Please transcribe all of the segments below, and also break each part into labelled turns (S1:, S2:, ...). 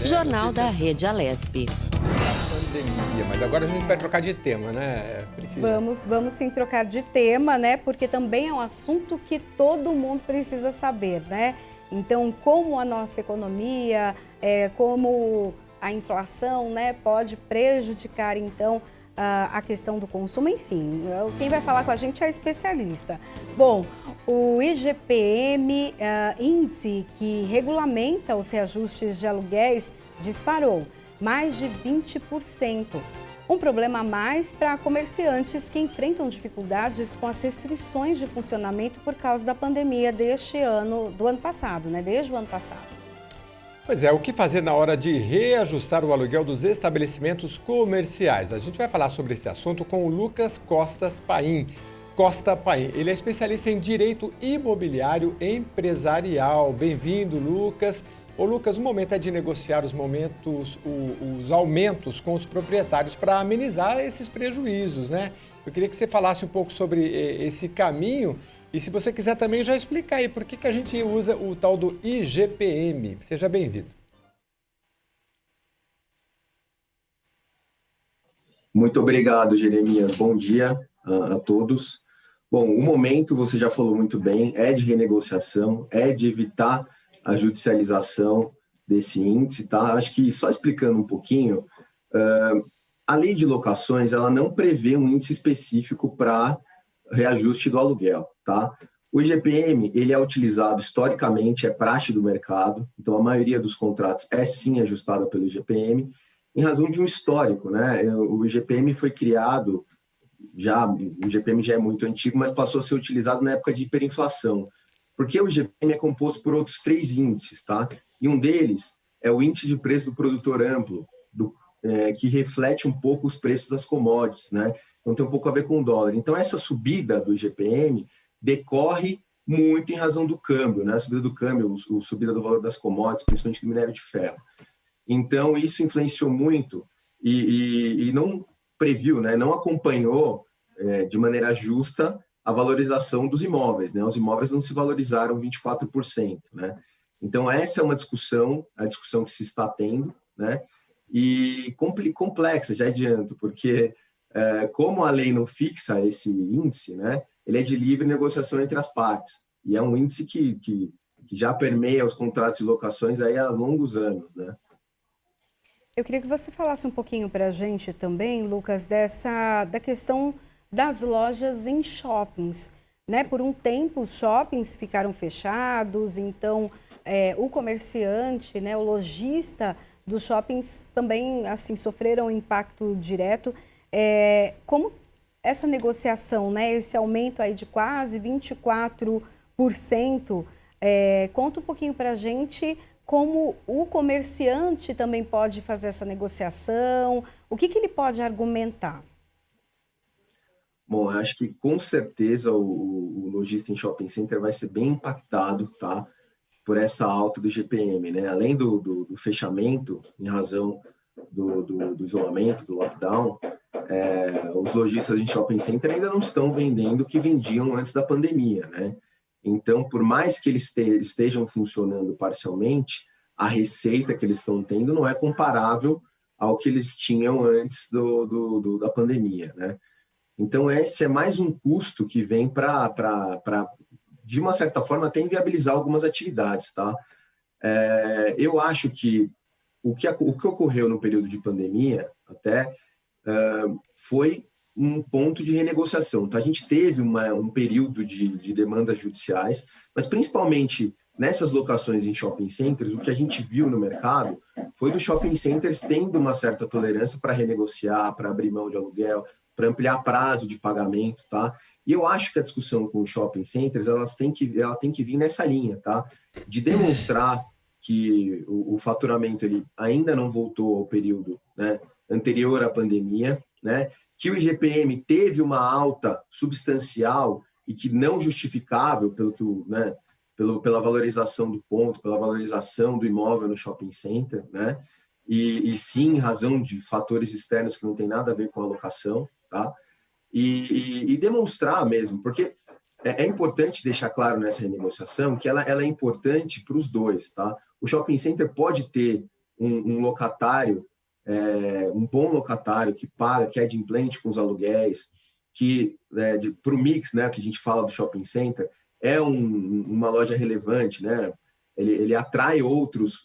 S1: Jornal da Rede Alesp.
S2: Pandemia, mas agora a gente vai trocar de tema, né, Priscila?
S3: Vamos sim trocar de tema, né? Porque também é um assunto que todo mundo precisa saber, né? Então, como a nossa economia, como a inflação, né, pode prejudicar, então, a questão do consumo, enfim. Quem vai falar com a gente é a especialista. Bom, o IGPM, índice que regulamenta os reajustes de aluguéis, disparou mais de 20%. Um problema a mais para comerciantes que enfrentam dificuldades com as restrições de funcionamento por causa da pandemia do ano passado, né? Desde o ano passado.
S2: Pois é, o que fazer na hora de reajustar o aluguel dos estabelecimentos comerciais? A gente vai falar sobre esse assunto com o Lucas Costa Paim. Ele é especialista em direito imobiliário empresarial. Bem-vindo, Lucas. Ô, Lucas, o momento é de negociar os aumentos com os proprietários para amenizar esses prejuízos, né? Eu queria que você falasse um pouco sobre esse caminho e, se você quiser também, já explicar aí por que a gente usa o tal do IGPM. Seja bem-vindo.
S4: Muito obrigado, Jeremias. Bom dia a todos. Bom, o momento, você já falou muito bem, é de renegociação, é de evitar a judicialização desse índice, tá? Acho que só explicando um pouquinho, a lei de locações, ela não prevê um índice específico para reajuste do aluguel, tá? O IGPM, ele é utilizado historicamente, é praxe do mercado, então a maioria dos contratos é sim ajustada pelo IGPM, em razão de um histórico, né? O IGPM foi criado, o IGPM já é muito antigo, mas passou a ser utilizado na época de hiperinflação, porque o IGPM é composto por outros 3 índices, tá? E um deles é o índice de preço do produtor amplo, que reflete um pouco os preços das commodities, né? Então tem um pouco a ver com o dólar. Então essa subida do IGPM decorre muito em razão do câmbio, né? A subida do câmbio, a subida do valor das commodities, principalmente do minério de ferro. Então isso influenciou muito e não previu, né? Não acompanhou de maneira justa a valorização dos imóveis, né? Os imóveis não se valorizaram 24%, né? Então essa é uma discussão, a discussão que se está tendo, né? E complexa, já adianto, porque como a lei não fixa esse índice, né? Ele é de livre negociação entre as partes e é um índice que já permeia os contratos de locações aí há longos anos, né?
S3: Eu queria que você falasse um pouquinho para a gente também, Lucas, da questão das lojas em shoppings, né? Por um tempo os shoppings ficaram fechados, então o comerciante, né, o lojista dos shoppings também assim sofreram impacto direto. Como essa negociação, né, esse aumento aí de quase 24%, conta um pouquinho para a gente como o comerciante também pode fazer essa negociação, o que ele pode argumentar?
S4: Bom, eu acho que com certeza o lojista em shopping center vai ser bem impactado, tá, por essa alta do IGPM, né? Além do fechamento, em razão do isolamento, do lockdown, os lojistas em shopping center ainda não estão vendendo o que vendiam antes da pandemia, né? Então, por mais que eles estejam funcionando parcialmente, a receita que eles estão tendo não é comparável ao que eles tinham antes da pandemia, né? Então, esse é mais um custo que vem para, de uma certa forma, até inviabilizar algumas atividades, tá? Eu acho que o que ocorreu no período de pandemia, até, foi um ponto de renegociação. Então, a gente teve um período de demandas judiciais, mas principalmente nessas locações em shopping centers, o que a gente viu no mercado foi dos shopping centers tendo uma certa tolerância para renegociar, para abrir mão de aluguel, para ampliar prazo de pagamento, tá? E eu acho que a discussão com os shopping centers, ela tem que vir nessa linha, tá? De demonstrar que o faturamento ele ainda não voltou ao período, né, anterior à pandemia, né? Que o IGPM teve uma alta substancial e que não justificável pela valorização do ponto, pela valorização do imóvel no shopping center, né? E sim, em razão de fatores externos que não tem nada a ver com a locação, tá? E demonstrar mesmo, porque é importante deixar claro nessa renegociação que ela é importante para os dois, tá? O shopping center pode ter um locatário, um bom locatário que paga, que é adimplente com os aluguéis, que para o mix, né, que a gente fala do shopping center, é uma loja relevante, né? Ele atrai outros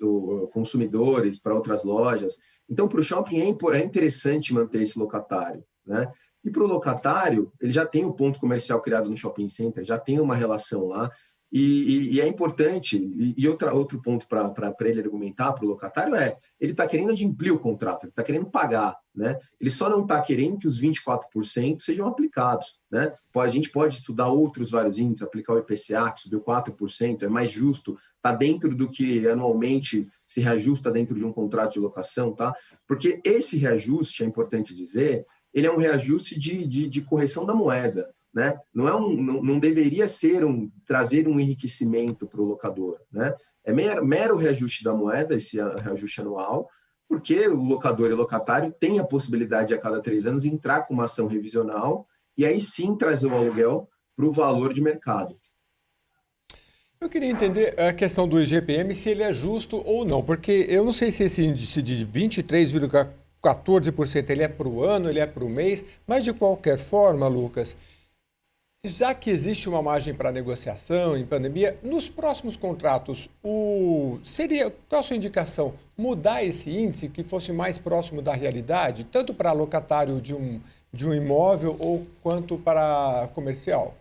S4: consumidores para outras lojas. Então, para o shopping é interessante manter esse locatário, né? E para o locatário, ele já tem o ponto comercial criado no shopping center, já tem uma relação lá, e é importante. E outro ponto para ele argumentar para o locatário ele está querendo adimplir o contrato, ele está querendo pagar, né? Ele só não está querendo que os 24% sejam aplicados, né? A gente pode estudar outros vários índices, aplicar o IPCA, que subiu 4%, é mais justo, está dentro do que anualmente se reajusta dentro de um contrato de locação, tá? Porque esse reajuste, é importante dizer, ele é um reajuste de correção da moeda, né? Não deveria trazer um enriquecimento para o locador, né? É mero reajuste da moeda, esse reajuste anual, porque o locador e o locatário têm a possibilidade de, a cada 3 anos, entrar com uma ação revisional e aí sim trazer o aluguel para o valor de mercado.
S2: Eu queria entender a questão do IGPM, se ele é justo ou não, porque eu não sei se esse índice de 23,14% ele é para o ano, ele é para o mês, mas de qualquer forma, Lucas, já que existe uma margem para negociação em pandemia, nos próximos contratos, qual a sua indicação? Mudar esse índice que fosse mais próximo da realidade, tanto para locatário de um imóvel ou quanto para comercial?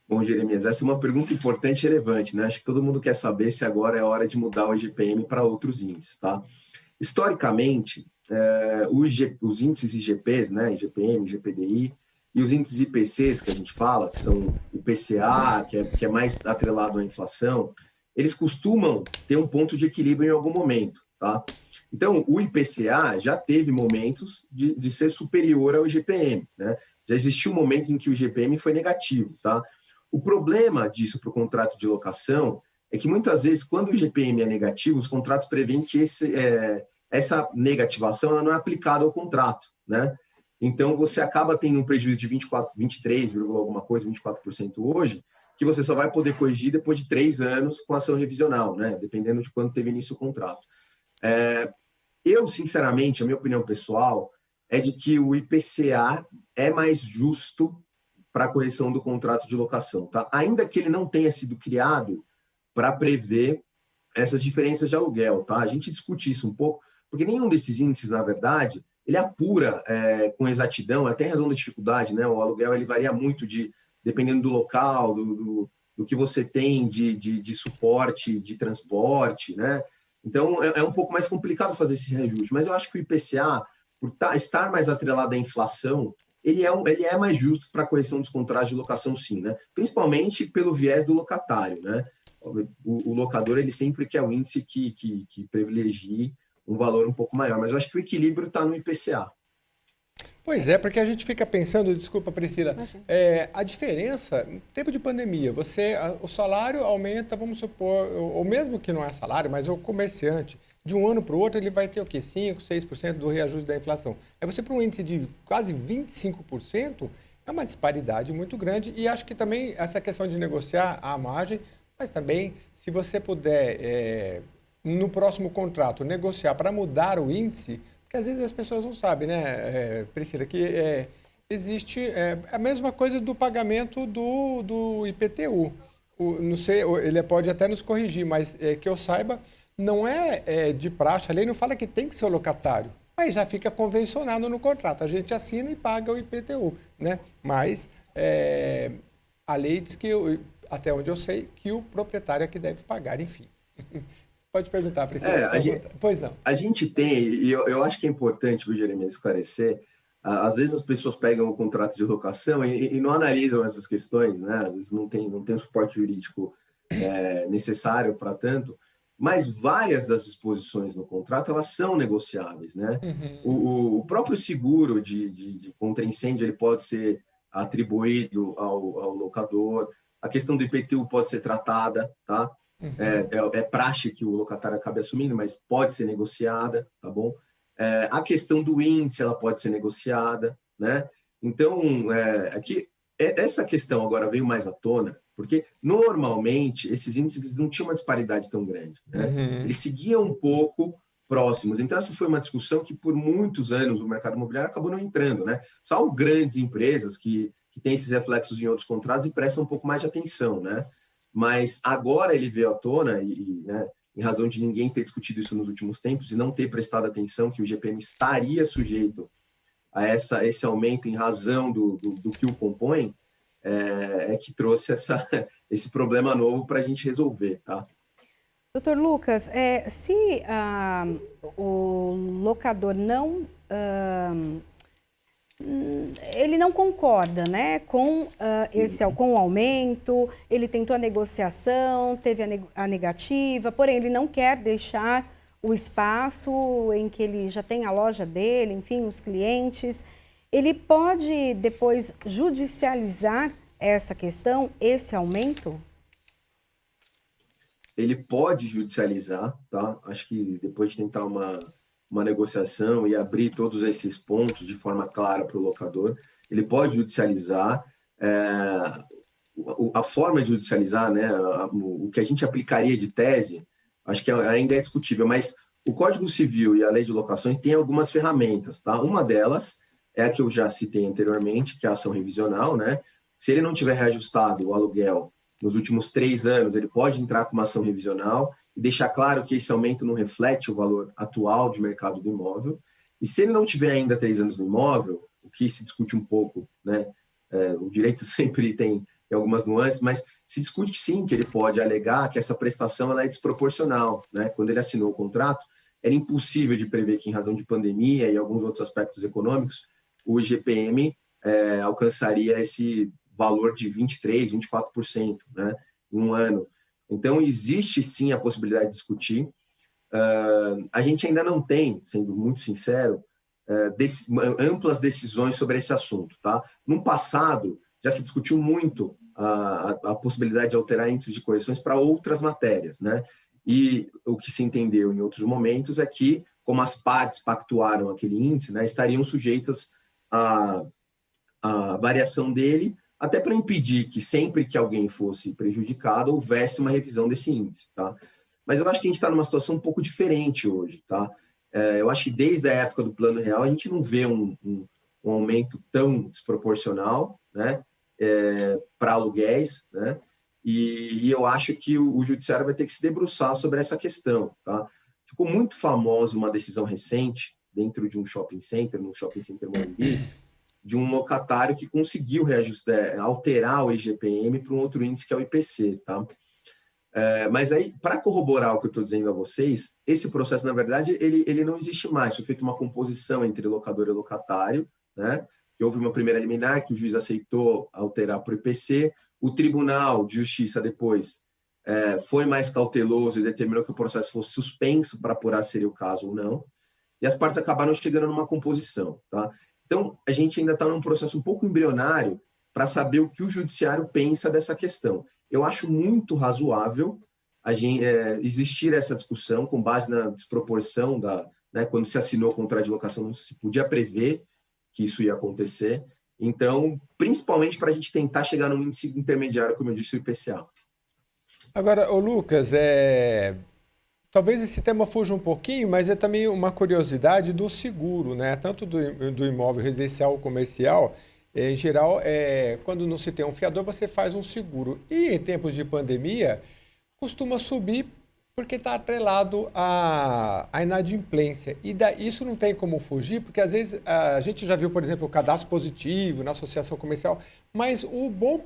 S4: Bom, Jeremias, essa é uma pergunta importante e relevante, né? Acho que todo mundo quer saber se agora é hora de mudar o IGPM para outros índices, tá? Historicamente, os índices IGPs, né? IGPM, IGPDI, e os índices IPCs que a gente fala, que são o PCA, que é mais atrelado à inflação, eles costumam ter um ponto de equilíbrio em algum momento, tá? Então, o IPCA já teve momentos de ser superior ao IGPM, né? Já existiu momentos em que o IGPM foi negativo, tá? O problema disso para o contrato de locação é que muitas vezes, quando o IGPM é negativo, os contratos prevêem que essa negativação ela não é aplicada ao contrato, né? Então, você acaba tendo um prejuízo de 23, alguma coisa, 24% hoje, que você só vai poder corrigir depois de 3 anos com ação revisional, né? Dependendo de quando teve início o contrato. Eu, sinceramente, a minha opinião pessoal é de que o IPCA é mais justo para a correção do contrato de locação, tá? Ainda que ele não tenha sido criado para prever essas diferenças de aluguel, tá? A gente discute isso um pouco, porque nenhum desses índices, na verdade, ele apura com exatidão, até em razão da dificuldade, né? O aluguel ele varia muito dependendo do local, do que você tem de suporte, de transporte, né? Então, é um pouco mais complicado fazer esse reajuste, mas eu acho que o IPCA, por estar mais atrelado à inflação, ele é mais justo para a correção dos contratos de locação, sim, né? Principalmente pelo viés do locatário, né? O locador, ele sempre quer o índice que privilegie um valor um pouco maior, mas eu acho que o equilíbrio está no IPCA.
S2: Pois é, porque a gente fica pensando, desculpa, Priscila, a diferença, em tempo de pandemia, o salário aumenta, vamos supor, ou mesmo que não é salário, mas o comerciante, de um ano para o outro, ele vai ter o quê? 5%, 6% do reajuste da inflação. Aí você, para um índice de quase 25%, é uma disparidade muito grande, e acho que também essa questão de negociar a margem, mas também, se você puder, no próximo contrato, negociar para mudar o índice, porque às vezes as pessoas não sabem, né, Priscila, que existe a mesma coisa do pagamento do IPTU. Não sei, ele pode até nos corrigir, mas que eu saiba, não é de praxe, a lei não fala que tem que ser o locatário, mas já fica convencionado no contrato, a gente assina e paga o IPTU, né? Mas a lei diz que, até onde eu sei, que o proprietário é que deve pagar, enfim. Pode perguntar, Priscila. Pois não.
S4: A gente tem, e eu acho que é importante, viu, Jeremias, esclarecer, às vezes as pessoas pegam o contrato de locação e não analisam essas questões, né? Às vezes não tem um suporte jurídico necessário para tanto, mas várias das disposições no contrato, elas são negociáveis, né? Uhum. O próprio seguro de contra incêndio, ele pode ser atribuído ao locador, a questão do IPTU pode ser tratada, tá? Uhum. É praxe que o locatário acabe assumindo, mas pode ser negociada, tá bom? A questão do índice, ela pode ser negociada, né? Então, aqui, essa questão agora veio mais à tona, Porque, normalmente, esses índices não tinham uma disparidade tão grande, né? Eles seguiam um pouco próximos. Então, essa foi uma discussão que, por muitos anos, o mercado imobiliário acabou não entrando, né? Salvo grandes empresas que têm esses reflexos em outros contratos e prestam um pouco mais de atenção, né? Mas agora ele veio à tona, né, em razão de ninguém ter discutido isso nos últimos tempos e não ter prestado atenção que o GPM estaria sujeito a esse aumento em razão do que o compõe, que trouxe esse problema novo para a gente resolver, tá?
S3: Doutor Lucas, se o locador ele não concorda, né, com com o aumento, ele tentou a negociação, teve a negativa, porém ele não quer deixar o espaço em que ele já tem a loja dele, enfim, os clientes. Ele pode depois judicializar essa questão, esse aumento?
S4: Ele pode judicializar, tá? Acho que depois de tentar uma negociação e abrir todos esses pontos de forma clara para o locador, ele pode judicializar. A forma de judicializar, né, o que a gente aplicaria de tese, acho que ainda é discutível, mas o Código Civil e a Lei de Locações têm algumas ferramentas, tá? Uma delas é a que eu já citei anteriormente, que é a ação revisional, né? Se ele não tiver reajustado o aluguel nos últimos 3 anos, ele pode entrar com uma ação revisional e deixar claro que esse aumento não reflete o valor atual de mercado do imóvel. E se ele não tiver ainda 3 anos no imóvel, o que se discute um pouco, né? O direito sempre tem algumas nuances, mas se discute que sim, que ele pode alegar que essa prestação ela é desproporcional, né? Quando ele assinou o contrato, era impossível de prever que, em razão de pandemia e alguns outros aspectos econômicos, o IGPM alcançaria esse valor de 23%, 24%, né, em um ano. Então, existe sim a possibilidade de discutir. A gente ainda não tem, sendo muito sincero, amplas decisões sobre esse assunto. Tá? No passado, já se discutiu muito a possibilidade de alterar índices de correções para outras matérias, né? E o que se entendeu em outros momentos é que, como as partes pactuaram aquele índice, né, estariam sujeitas à variação dele, até para impedir que sempre que alguém fosse prejudicado, houvesse uma revisão desse índice, tá? Mas eu acho que a gente está numa situação um pouco diferente hoje, tá? Eu acho que desde a época do Plano Real, a gente não vê um aumento tão desproporcional, né, para aluguéis, né? E eu acho que o judiciário vai ter que se debruçar sobre essa questão, tá? Ficou muito famosa uma decisão recente, dentro de um shopping center, no Shopping Center Morumbi, de um locatário que conseguiu alterar o IGPM para um outro índice que é o IPC, tá? Mas aí, para corroborar o que eu estou dizendo a vocês, esse processo, na verdade, ele não existe mais. Foi feita uma composição entre locador e locatário, né? Que houve uma primeira liminar que o juiz aceitou alterar para o IPC. O Tribunal de Justiça, depois, foi mais cauteloso e determinou que o processo fosse suspenso para apurar se seria o caso ou não. E as partes acabaram chegando numa composição, tá? Então, a gente ainda está num processo um pouco embrionário para saber o que o judiciário pensa dessa questão. Eu acho muito razoável existir essa discussão com base na desproporção né, quando se assinou o contrato de locação, não se podia prever que isso ia acontecer. Então, principalmente para a gente tentar chegar num índice intermediário, como eu disse, o IPCA.
S2: Agora, ô Lucas, talvez esse tema fuja um pouquinho, mas é também uma curiosidade do seguro, né? Tanto do imóvel residencial ou comercial. Em geral, quando não se tem um fiador, você faz um seguro. E em tempos de pandemia, costuma subir porque está atrelado à inadimplência. E isso não tem como fugir, porque às vezes a gente já viu, por exemplo, o cadastro positivo na associação comercial, mas o bom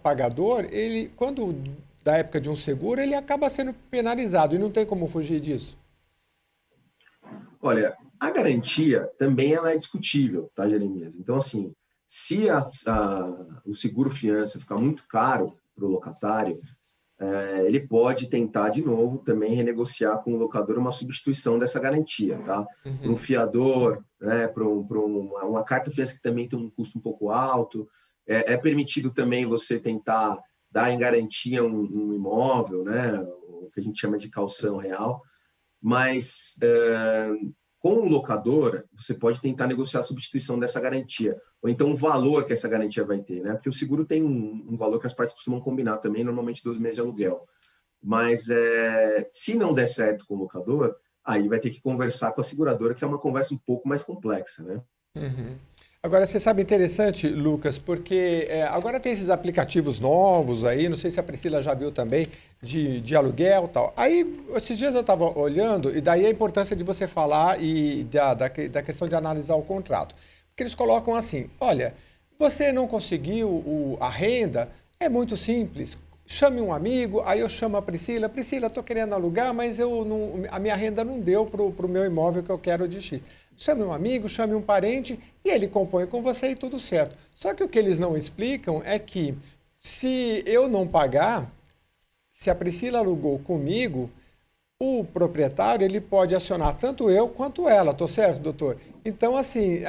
S2: pagador, ele, quando da época de um seguro, ele acaba sendo penalizado e não tem como fugir disso.
S4: Olha, a garantia também ela é discutível, tá, Jeremias? Então, assim, se o seguro fiança ficar muito caro para o locatário, ele pode tentar de novo também renegociar com o locador uma substituição dessa garantia, tá? Para um fiador, né, para uma carta fiança que também tem um custo um pouco alto, é permitido também você tentar dar em garantia um imóvel, né, o que a gente chama de caução real, mas Com o locador, você pode tentar negociar a substituição dessa garantia, ou então o valor que essa garantia vai ter, né? Porque o seguro tem um valor que as partes costumam combinar também, normalmente 12 meses de aluguel. Mas se não der certo com o locador, aí vai ter que conversar com a seguradora, que é uma conversa um pouco mais complexa, né?
S2: Uhum. Agora, você sabe, interessante, Lucas, porque agora tem esses aplicativos novos aí, não sei se a Priscila já viu também, de aluguel e tal. Aí, esses dias eu estava olhando, e daí a importância de você falar e da questão de analisar o contrato. Porque eles colocam assim, olha, você não conseguiu a renda, é muito simples, chame um amigo, aí eu chamo a Priscila, Priscila, estou querendo alugar, mas a minha renda não deu para o meu imóvel que eu quero de X. Chame um amigo, chame um parente e ele compõe com você e tudo certo. Só que o que eles não explicam é que se eu não pagar, se a Priscila alugou comigo, o proprietário ele pode acionar tanto eu quanto ela, tô certo, doutor? Então, assim,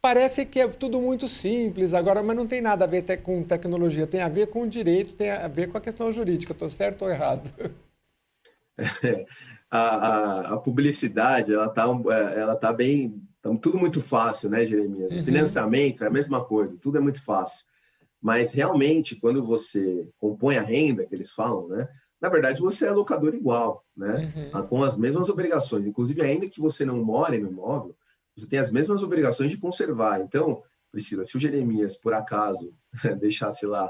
S2: parece que é tudo muito simples agora, mas não tem nada a ver com tecnologia, tem a ver com direito, tem a ver com a questão jurídica, tô certo ou errado?
S4: A publicidade, ela tá bem, tá tudo muito fácil, né, Jeremias?
S2: Uhum.
S4: Financiamento é a mesma coisa, tudo é muito fácil. Mas realmente, quando você compõe a renda, que eles falam, né, na verdade você é locador igual, né, com as mesmas obrigações. Inclusive, ainda que você não more no imóvel, você tem as mesmas obrigações de conservar. Então, Priscila, se o Jeremias, por acaso, deixasse lá,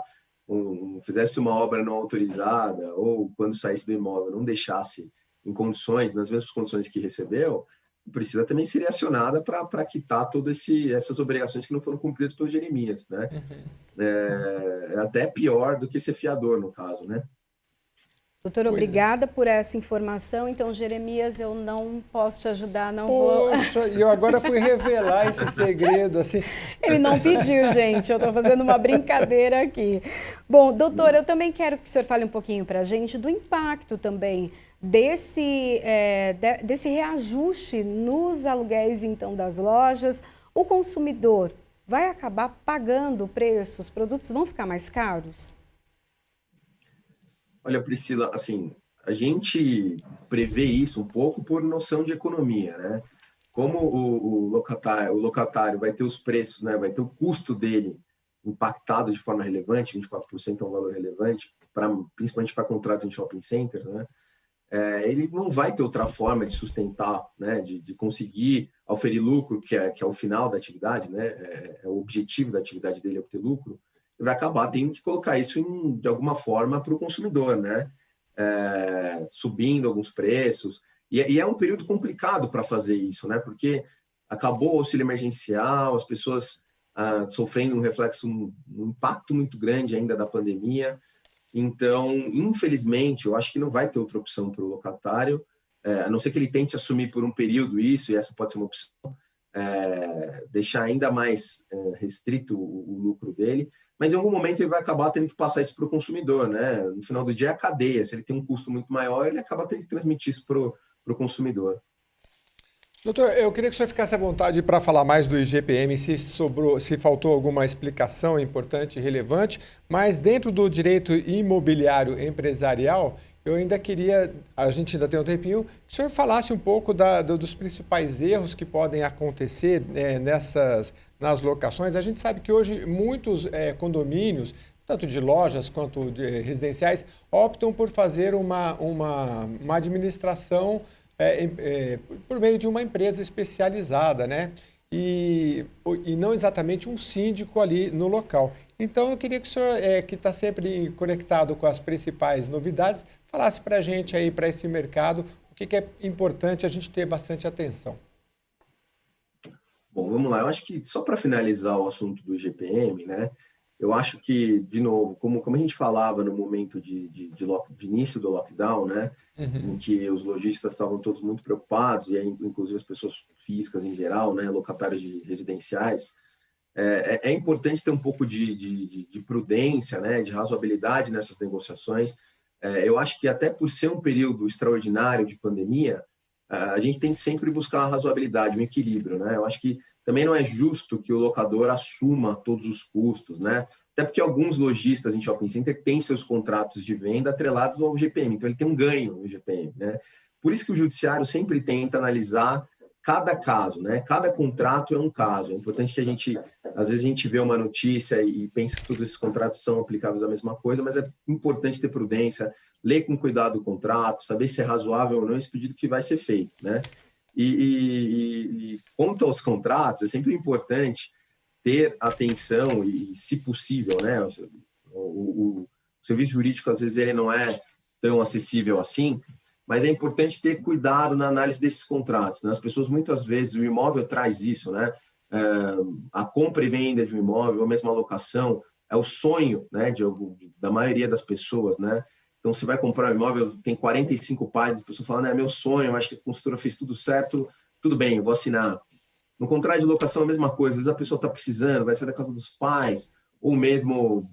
S4: fizesse uma obra não autorizada, ou quando saísse do imóvel, não deixasse em condições, nas mesmas condições que recebeu, precisa também ser acionada para quitar todas essas obrigações que não foram cumpridas pelo Jeremias, né? É até pior do que ser fiador, no caso, né?
S3: Doutor, obrigada por essa informação. Então, Jeremias, eu não posso te ajudar, não vou...
S2: Poxa, e eu agora fui revelar esse segredo, assim.
S3: Ele não pediu, gente, eu estou fazendo uma brincadeira aqui. Bom, doutor, eu também quero que o senhor fale um pouquinho para a gente do impacto também desse reajuste nos aluguéis, então, das lojas. O consumidor vai acabar pagando o preço, os produtos vão ficar mais caros?
S4: Olha, Priscila, assim, a gente prevê isso um pouco por noção de economia, né? Como o locatário vai ter os preços, né? Vai ter o custo dele impactado de forma relevante, 24% é um valor relevante, principalmente para contrato em shopping center, né? Ele não vai ter outra forma de sustentar, né? De conseguir oferir lucro, que é o final da atividade, né? É o objetivo da atividade dele é obter lucro. Vai acabar tendo que colocar isso de alguma forma para o consumidor, né? Subindo alguns preços. E é um período complicado para fazer isso, né? Porque acabou o auxílio emergencial, as pessoas sofrendo um reflexo, um impacto muito grande ainda da pandemia. Então, infelizmente, eu acho que não vai ter outra opção para o locatário, a não ser que ele tente assumir por um período isso, e essa pode ser uma opção, deixar ainda mais restrito o lucro dele, mas em algum momento ele vai acabar tendo que passar isso para o consumidor, né? No final do dia é a cadeia, se ele tem um custo muito maior, ele acaba tendo que transmitir isso para o consumidor.
S2: Doutor, eu queria que o senhor ficasse à vontade para falar mais do IGPM, se faltou alguma explicação importante e relevante, mas dentro do direito imobiliário empresarial, eu ainda queria, a gente ainda tem um tempinho, que o senhor falasse um pouco dos principais erros que podem acontecer nas locações. A gente sabe que hoje muitos condomínios, tanto de lojas quanto de residenciais, optam por fazer uma administração por meio de uma empresa especializada, né? E não exatamente um síndico ali no local. Então, eu queria que o senhor, que está sempre conectado com as principais novidades, falasse para a gente aí, para esse mercado, o que é importante a gente ter bastante atenção.
S4: Bom, vamos lá. Eu acho que só para finalizar o assunto do IGPM, né? Eu acho que, de novo, como a gente falava no momento de início do lockdown, né? Em que os lojistas estavam todos muito preocupados, e aí, inclusive as pessoas físicas em geral, né? Locatários de residenciais, é importante ter um pouco de prudência, né? De razoabilidade nessas negociações. Eu acho que até por ser um período extraordinário de pandemia, a gente tem que sempre buscar a razoabilidade, um equilíbrio, né? Eu acho que também não é justo que o locador assuma todos os custos, né? Até porque alguns lojistas em shopping center têm seus contratos de venda atrelados ao GPM, então ele tem um ganho no GPM, né? Por isso que o judiciário sempre tenta analisar cada caso, né? Cada contrato é um caso. É importante que às vezes a gente vê uma notícia e pensa que todos esses contratos são aplicáveis à mesma coisa, mas é importante ter prudência, ler com cuidado o contrato, saber se é razoável ou não esse pedido que vai ser feito, né? E quanto aos contratos, é sempre importante ter atenção e, se possível, né? O serviço jurídico, às vezes, ele não é tão acessível assim, mas é importante ter cuidado na análise desses contratos, né? As pessoas, muitas vezes, o imóvel traz isso, né? A compra e venda de um imóvel, ou mesmo a locação, é o sonho, né, da maioria das pessoas, né? Então, você vai comprar um imóvel, tem 45 páginas, a pessoa fala, é meu sonho, acho que a construtora fez tudo certo, tudo bem, eu vou assinar. No contrato de locação, a mesma coisa, às vezes a pessoa está precisando, vai sair da casa dos pais, ou mesmo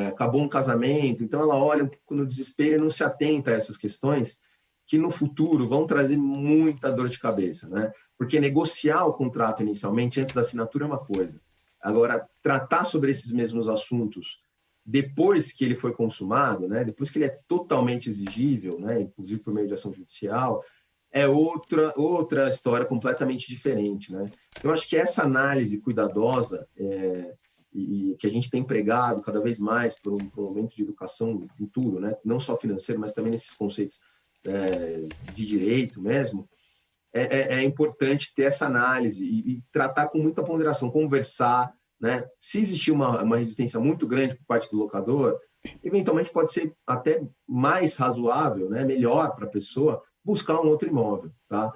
S4: acabou um casamento, então ela olha um pouco no desespero e não se atenta a essas questões que no futuro vão trazer muita dor de cabeça, né? Porque negociar o contrato inicialmente, antes da assinatura, é uma coisa. Agora, tratar sobre esses mesmos assuntos depois que ele foi consumado, né? Depois que ele é totalmente exigível, né? Inclusive por meio de ação judicial, é outra história completamente diferente, né? Eu acho que essa análise cuidadosa e que a gente tem empregado cada vez mais por um momento de educação em tudo, né? Não só financeiro, mas também nesses conceitos de direito mesmo, é importante ter essa análise e tratar com muita ponderação, conversar, né? Se existir uma resistência muito grande por parte do locador, eventualmente pode ser até mais razoável, né? Melhor para a pessoa buscar um outro imóvel, tá?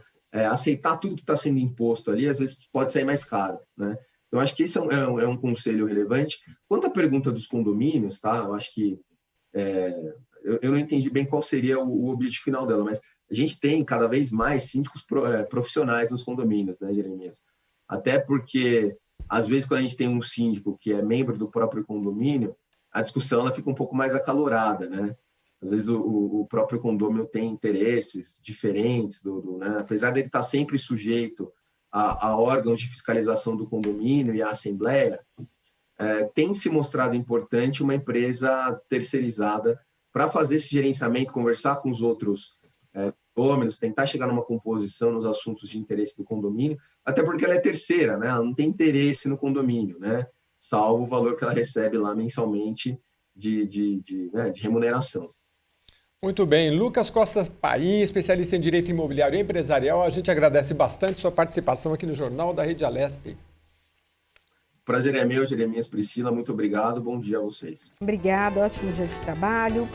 S4: Aceitar tudo que está sendo imposto ali, às vezes pode sair mais caro, né? Eu acho que esse é um conselho relevante. Quanto à pergunta dos condomínios, tá? Eu acho que eu não entendi bem qual seria o objetivo final dela, mas a gente tem cada vez mais síndicos profissionais nos condomínios, né, Jeremias? Até porque, às vezes, quando a gente tem um síndico que é membro do próprio condomínio, a discussão ela fica um pouco mais acalorada, né? Às vezes o próprio condomínio tem interesses diferentes, né? Apesar dele estar sempre sujeito a órgãos de fiscalização do condomínio e à assembleia, tem se mostrado importante uma empresa terceirizada para fazer esse gerenciamento, conversar com os outros condôminos, tentar chegar numa composição nos assuntos de interesse do condomínio, até porque ela é terceira, né? Ela não tem interesse no condomínio, né? Salvo o valor que ela recebe lá mensalmente de remuneração.
S2: Muito bem. Lucas Costa Paim, especialista em Direito Imobiliário e Empresarial, a gente agradece bastante sua participação aqui no Jornal da Rede Alesp.
S4: Prazer é meu, Jeremias, Priscila, muito obrigado, bom dia a vocês.
S3: Obrigada, ótimo dia de trabalho.